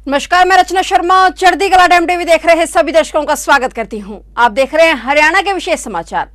नमस्कार, मैं रचना शर्मा चढ़ती कला टाइम टीवी देख रहे सभी दर्शकों का स्वागत करती हूं। आप देख रहे हैं हरियाणा के विशेष समाचार।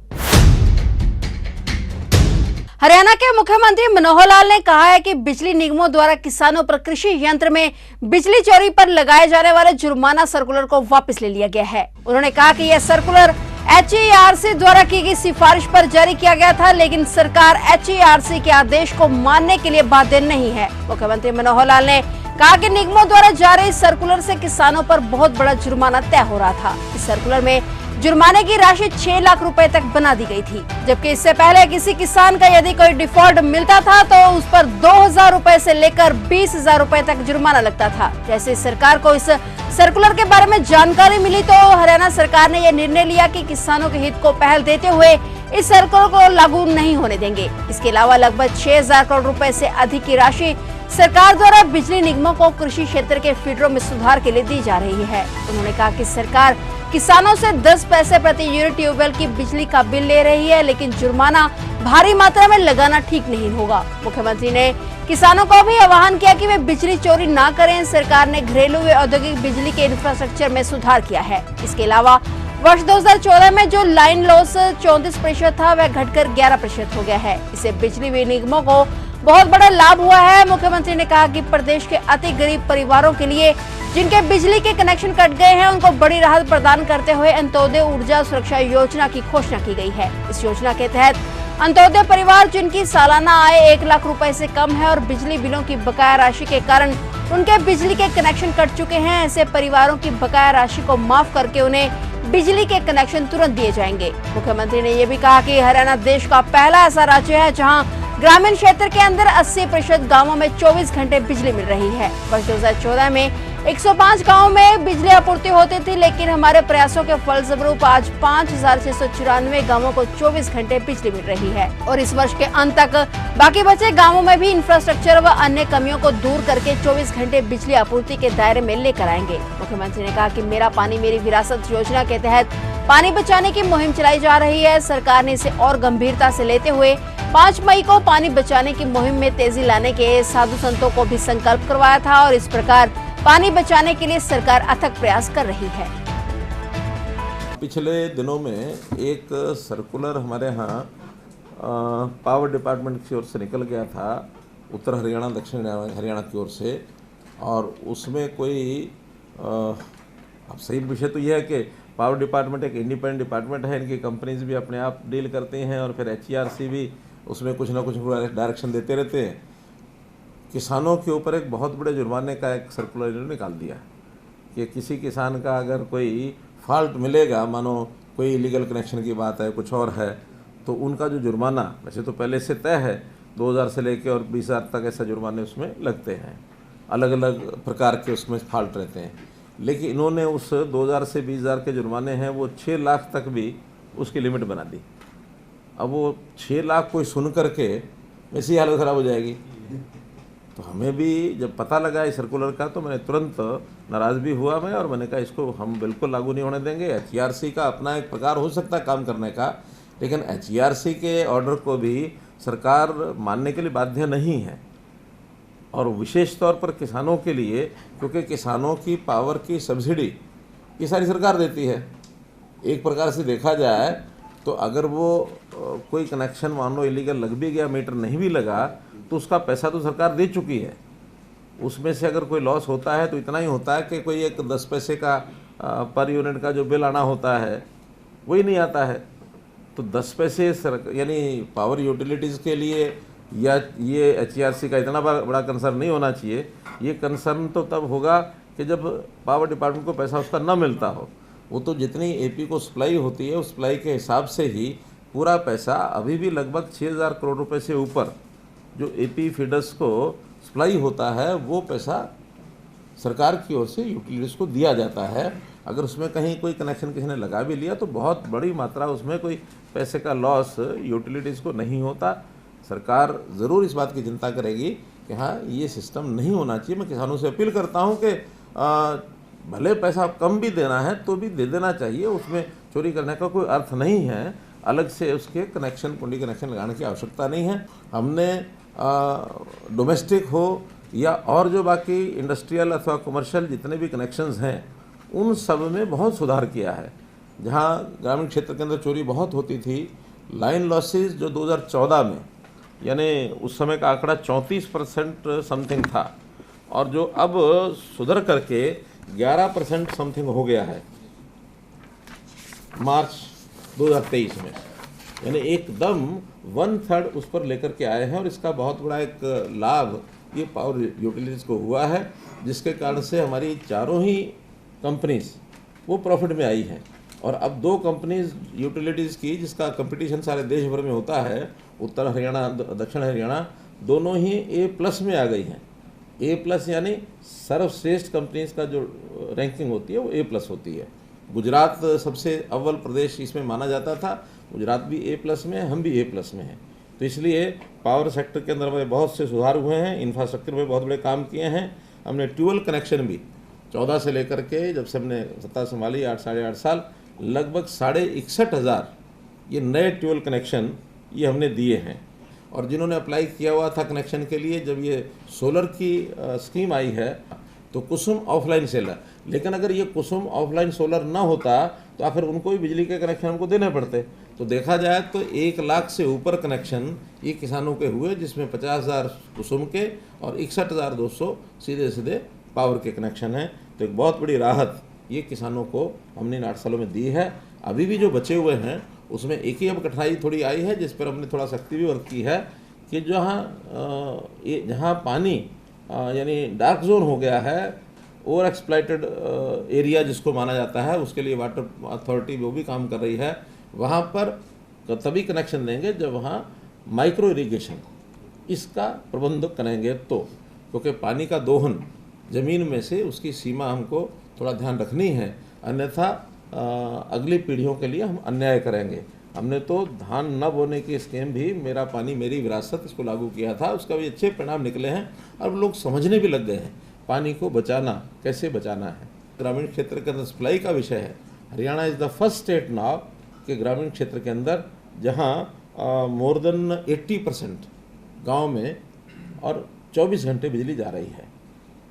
हरियाणा के मुख्यमंत्री मनोहर लाल ने कहा है कि बिजली निगमों द्वारा किसानों पर कृषि यंत्र में बिजली चोरी पर लगाए जाने वाले जुर्माना सर्कुलर को वापस ले लिया गया है। उन्होंने कहा कि यह सर्कुलर HERC द्वारा की गई सिफारिश पर जारी किया गया था, लेकिन सरकार HERC के आदेश को मानने के लिए बाध्य नहीं है। मुख्यमंत्री मनोहर लाल ने कहा कि निगमों द्वारा जारी सर्कुलर से किसानों पर बहुत बड़ा जुर्माना तय हो रहा था। इस सर्कुलर में जुर्माने की राशि 6 लाख रुपए तक बना दी गई थी, जबकि इससे पहले किसी किसान का यदि कोई डिफॉल्ट मिलता था तो उस पर 2,000 रुपए से लेकर 20,000 रुपए तक जुर्माना लगता था। जैसे सरकार को इस सर्कुलर के बारे में जानकारी मिली तो हरियाणा सरकार ने यह निर्णय लिया कि किसानों के हित को पहल देते हुए इस सर्कुलर को लागू नहीं होने देंगे। इसके अलावा लगभग 6,000 करोड़ रुपए से अधिक की राशि सरकार द्वारा बिजली निगमों को कृषि क्षेत्र के फीडरों में सुधार के लिए दी जा रही है। उन्होंने कहा कि सरकार किसानों से 10 पैसे प्रति यूनिट ट्यूबवेल की बिजली का बिल ले रही है, लेकिन जुर्माना भारी मात्रा में लगाना ठीक नहीं होगा। मुख्यमंत्री ने किसानों को भी आह्वान किया कि वे बिजली चोरी ना करें। सरकार ने घरेलू व औद्योगिक बिजली के इंफ्रास्ट्रक्चर में सुधार किया है। इसके अलावा वर्ष 2014 में जो लाइन लॉस 34% था वह घटकर 11% हो गया है। इससे बिजली निगमों को बहुत बड़ा लाभ हुआ है। मुख्यमंत्री ने कहा कि प्रदेश के अति गरीब परिवारों के लिए जिनके बिजली के कनेक्शन कट गए हैं उनको बड़ी राहत प्रदान करते हुए अंत्योदय ऊर्जा सुरक्षा योजना की घोषणा की गई है। इस योजना के तहत अंत्योदय परिवार जिनकी सालाना आय 1 लाख रुपए से कम है और बिजली बिलों की बकाया राशि के कारण उनके बिजली के कनेक्शन कट चुके हैं, ऐसे परिवारों की बकाया राशि को माफ करके उन्हें बिजली के कनेक्शन तुरंत दिए जाएंगे। मुख्यमंत्री ने यह भी कहा कि हरियाणा देश का पहला ऐसा राज्य है जहां ग्रामीण क्षेत्र के अंदर 80% गांवों में 24 घंटे बिजली मिल रही है। वर्ष 2014 में 105 गांवों में बिजली आपूर्ति होती थी, लेकिन हमारे प्रयासों के फलस्वरूप आज 5,694 गांवों को 24 घंटे बिजली मिल रही है और इस वर्ष के अंत तक बाकी बचे गांवों में भी इंफ्रास्ट्रक्चर व अन्य कमियों को दूर करके 24 घंटे बिजली आपूर्ति के दायरे में लेकर आएंगे। मुख्यमंत्री ने कहा कि मेरा पानी मेरी विरासत योजना के तहत पानी बचाने की मुहिम चलाई जा रही है। सरकार ने इसे और गंभीरता से लेते हुए 5 मई को पानी बचाने की मुहिम में तेजी लाने के साधु संतों को भी संकल्प करवाया था और इस प्रकार पानी बचाने के लिए सरकार अथक प्रयास कर रही है। पिछले दिनों में एक सर्कुलर हमारे यहाँ पावर डिपार्टमेंट की ओर से निकल गया था, उत्तर हरियाणा दक्षिण हरियाणा की ओर से, और उसमें कोई अब सही विषय तो यह है कि पावर डिपार्टमेंट एक इंडिपेंडेंट डिपार्टमेंट है, इनकी कंपनीज भी अपने आप डील करते हैं और फिर HERC भी उसमें कुछ ना कुछ डायरेक्शन देते रहते हैं। किसानों के ऊपर एक बहुत बड़े जुर्माने का एक सर्कुलर इन्होंने निकाल दिया कि किसी किसान का अगर कोई फॉल्ट मिलेगा, मानो कोई इलीगल कनेक्शन की बात है, कुछ और है, तो उनका जो जुर्माना वैसे तो पहले से तय है 2,000 से लेकर और 20,000 तक ऐसा जुर्माने उसमें लगते हैं, अलग अलग प्रकार के उसमें फॉल्ट रहते हैं। लेकिन इन्होंने उस 2,000 से 20,000 के जुर्माने हैं वो 6 लाख तक भी उसकी लिमिट बना दी। अब वो 6 लाख कोई सुन करके ऐसी हालत ख़राब हो जाएगी। तो हमें भी जब पता लगा इस सर्कुलर का तो मैंने तुरंत नाराज़ भी हुआ मैं, और मैंने कहा इसको हम बिल्कुल लागू नहीं होने देंगे। HERC का अपना एक प्रकार हो सकता है काम करने का, लेकिन HERC के ऑर्डर को भी सरकार मानने के लिए बाध्य नहीं है, और विशेष तौर पर किसानों के लिए, क्योंकि किसानों की पावर की सब्सिडी ये सारी सरकार देती है। एक प्रकार से देखा जाए तो अगर वो कोई कनेक्शन मान लो इलीगल लग भी गया, मीटर नहीं भी लगा, तो उसका पैसा तो सरकार दे चुकी है। उसमें से अगर कोई लॉस होता है तो इतना ही होता है कि कोई एक 10 पैसे का पर यूनिट का जो बिल आना होता है वही नहीं आता है। तो 10 पैसे यानी पावर यूटिलिटीज़ के लिए या ये HERC का इतना बड़ा कंसर्न नहीं होना चाहिए। ये कंसर्न तो तब होगा कि जब पावर डिपार्टमेंट को पैसा उसका न मिलता हो। वो तो जितनी AP को सप्लाई होती है उस सप्लाई के हिसाब से ही पूरा पैसा, अभी भी लगभग 6,000 करोड़ रुपए से ऊपर जो AP फीडर्स को सप्लाई होता है वो पैसा सरकार की ओर से यूटिलिटीज़ को दिया जाता है। अगर उसमें कहीं कोई कनेक्शन किसी ने लगा भी लिया तो बहुत बड़ी मात्रा उसमें कोई पैसे का लॉस यूटिलिटीज़ को नहीं होता। सरकार ज़रूर इस बात की चिंता करेगी कि हाँ ये सिस्टम नहीं होना चाहिए। मैं किसानों से अपील करता हूँ कि भले पैसा कम भी देना है तो भी दे देना चाहिए, उसमें चोरी करने का कोई अर्थ नहीं है। अलग से उसके कनेक्शन कुंडी कनेक्शन लगाने की आवश्यकता नहीं है। हमने डोमेस्टिक हो या और जो बाकी इंडस्ट्रियल अथवा कमर्शियल जितने भी कनेक्शंस हैं उन सब में बहुत सुधार किया है। जहाँ ग्रामीण क्षेत्र के अंदर चोरी बहुत होती थी, लाइन लॉसेस जो 2014 में, यानी उस समय का आंकड़ा 34% समथिंग था और जो अब सुधर करके 11% समथिंग हो गया है मार्च 2023 में, यानी एकदम 1/3 उस पर लेकर के आए हैं। और इसका बहुत बड़ा एक लाभ ये पावर यूटिलिटीज़ को हुआ है, जिसके कारण से हमारी चारों ही कंपनीज वो प्रॉफिट में आई हैं। और अब 2 कंपनीज यूटिलिटीज़ की जिसका कंपटीशन सारे देश भर में होता है, उत्तर हरियाणा दक्षिण हरियाणा, दोनों ही A+ में आ गई हैं। A+ यानी सर्वश्रेष्ठ कंपनीज का जो रैंकिंग होती है वो A+ होती है। गुजरात सबसे अव्वल प्रदेश इसमें माना जाता था, गुजरात भी A+ में है, हम भी A+ में हैं। तो इसलिए पावर सेक्टर के अंदर हमारे बहुत से सुधार हुए हैं, इंफ्रास्ट्रक्चर में बहुत बड़े काम किए हैं। हमने ट्यूबवेल कनेक्शन भी 14 से लेकर के जब से हमने सत्ता संभाली 8 साढ़े 8 साल, लगभग 61,500 ये नए ट्यूबवेल कनेक्शन ये हमने दिए हैं। और जिन्होंने अप्लाई किया हुआ था कनेक्शन के लिए, जब ये सोलर की स्कीम आई है तो कुसुम ऑफलाइन सेलर, लेकिन अगर ये कुसुम ऑफलाइन सोलर ना होता तो फिर उनको भी बिजली के कनेक्शन हमको देने पड़ते। तो देखा जाए तो 1 लाख से ऊपर कनेक्शन ये किसानों के हुए, जिसमें 50,000 कुसुम के और 61,200 सीधे सीधे पावर के कनेक्शन हैं। तो एक बहुत बड़ी राहत ये किसानों को हमने इन 8 सालों में दी है। अभी भी जो बचे हुए हैं उसमें एक ही अब कठिनाई थोड़ी आई है, जिस पर हमने थोड़ा सख्ती भी वर्क की है कि जहाँ पानी यानी डार्क जोन हो गया है, ओवर एक्सप्लॉइटेड एरिया जिसको माना जाता है, उसके लिए वाटर अथॉरिटी वो भी काम कर रही है। वहाँ पर तभी कनेक्शन देंगे जब वहाँ माइक्रो इरिगेशन इसका प्रबंध करेंगे तो, क्योंकि पानी का दोहन ज़मीन में से उसकी सीमा हमको थोड़ा ध्यान रखनी है, अन्यथा अगली पीढ़ियों के लिए हम अन्याय करेंगे। हमने तो धान न बोने की स्कीम भी मेरा पानी मेरी विरासत इसको लागू किया था, उसका भी अच्छे परिणाम निकले हैं और लोग समझने भी लग गए हैं पानी को बचाना कैसे बचाना है। ग्रामीण क्षेत्र के अंदर सप्लाई का विषय है। Haryana is the first state now कि ग्रामीण क्षेत्र के अंदर जहाँ मोर देन 80% गाँव में और 24 घंटे बिजली जा रही है।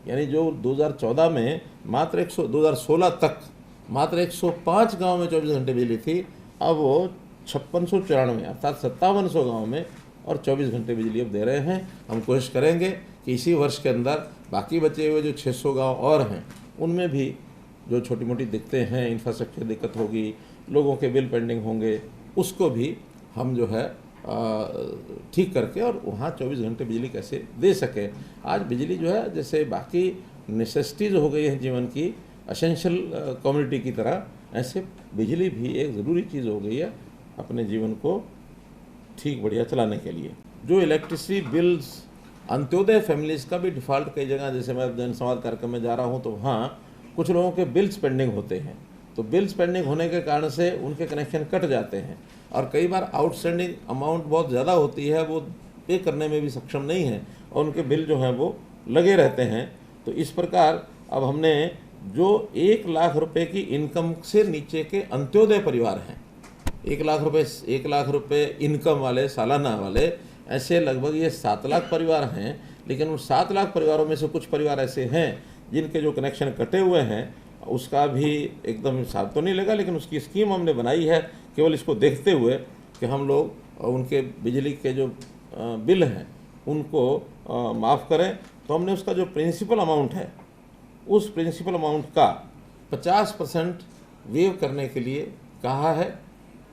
यानी जो 2014 में मात्र 2016 तक मात्र 105 गांव में 24 घंटे बिजली थी, अब वो 5694 अर्थात 5700 गांव में और 24 घंटे बिजली अब दे रहे हैं। हम कोशिश करेंगे कि इसी वर्ष के अंदर बाकी बचे हुए जो 600 गांव और हैं उनमें भी जो छोटी मोटी दिक्कतें हैं, इंफ्रास्ट्रक्चर दिक्कत होगी, लोगों के बिल पेंडिंग होंगे, उसको भी हम जो है ठीक करके और वहाँ 24 घंटे बिजली कैसे दे सकें। आज बिजली जो है जैसे बाकी नेसेसिटीज़ हो गई है जीवन की, एसेंशियल कम्युनिटी की तरह, ऐसे बिजली भी एक ज़रूरी चीज़ हो गई है अपने जीवन को ठीक बढ़िया चलाने के लिए। जो इलेक्ट्रिसिटी बिल्स अंत्योदय फैमिलीज़ का भी डिफ़ॉल्ट कई जगह, जैसे मैं जनसंवाद कार्यक्रम में जा रहा हूँ तो वहाँ कुछ लोगों के बिल्स पेंडिंग होते हैं, तो बिल्स पेंडिंग होने के कारण से उनके कनेक्शन कट जाते हैं और कई बार आउटस्टैंडिंग अमाउंट बहुत ज़्यादा होती है, वो पे करने में भी सक्षम नहीं है और उनके बिल जो हैं वो लगे रहते हैं। तो इस प्रकार अब हमने जो 1 लाख रुपए की इनकम से नीचे के अंत्योदय परिवार हैं, 1 लाख रुपए इनकम वाले सालाना वाले, ऐसे लगभग ये 7 लाख परिवार हैं। लेकिन उन 7 लाख परिवारों में से कुछ परिवार ऐसे हैं जिनके जो कनेक्शन कटे हुए हैं, उसका भी एकदम हिसाब तो नहीं लगा, लेकिन उसकी स्कीम हमने बनाई है केवल इसको देखते हुए कि हम लोग उनके बिजली के जो बिल हैं उनको माफ़ करें। तो हमने उसका जो प्रिंसिपल अमाउंट है उस प्रिंसिपल अमाउंट का 50% वेव करने के लिए कहा है।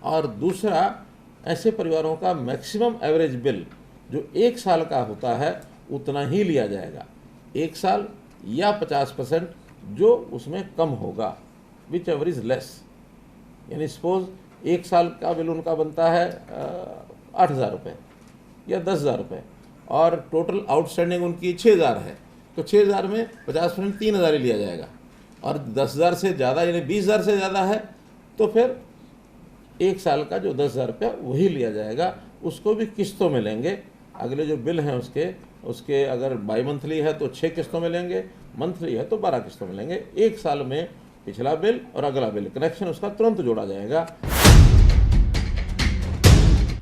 और दूसरा, ऐसे परिवारों का मैक्सिमम एवरेज बिल जो 1 साल का होता है उतना ही लिया जाएगा, 1 साल या 50% जो उसमें कम होगा, विच एवर इज़ लेस। यानी सपोज 1 साल का बिल उनका बनता है 8,000 रुपये या 10,000 रुपये और टोटल आउटस्टैंडिंग उनकी 6,000 है, तो 6,000 में 50% 3,000 ही लिया जाएगा। और 10,000 से ज़्यादा यानी 20,000 से ज़्यादा है तो फिर 1 साल का जो 10,000 रुपया वही लिया जाएगा, उसको भी किस्तों में लेंगे। अगले जो बिल हैं उसके अगर बाई मंथली है तो 6 किस्तों में लेंगे, मंथली है तो 12 किस्तों में लेंगे। 1 साल में पिछला बिल और अगला बिल, कनेक्शन उसका तुरंत जोड़ा जाएगा।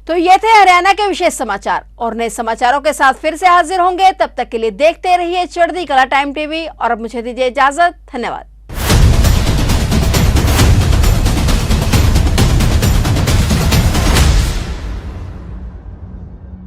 तो ये थे हरियाणा के विशेष समाचार, और नए समाचारों के साथ फिर से हाजिर होंगे। तब तक के लिए देखते रहिए चढ़ती कला टाइम टीवी, और अब मुझे दीजिए इजाजत। धन्यवाद।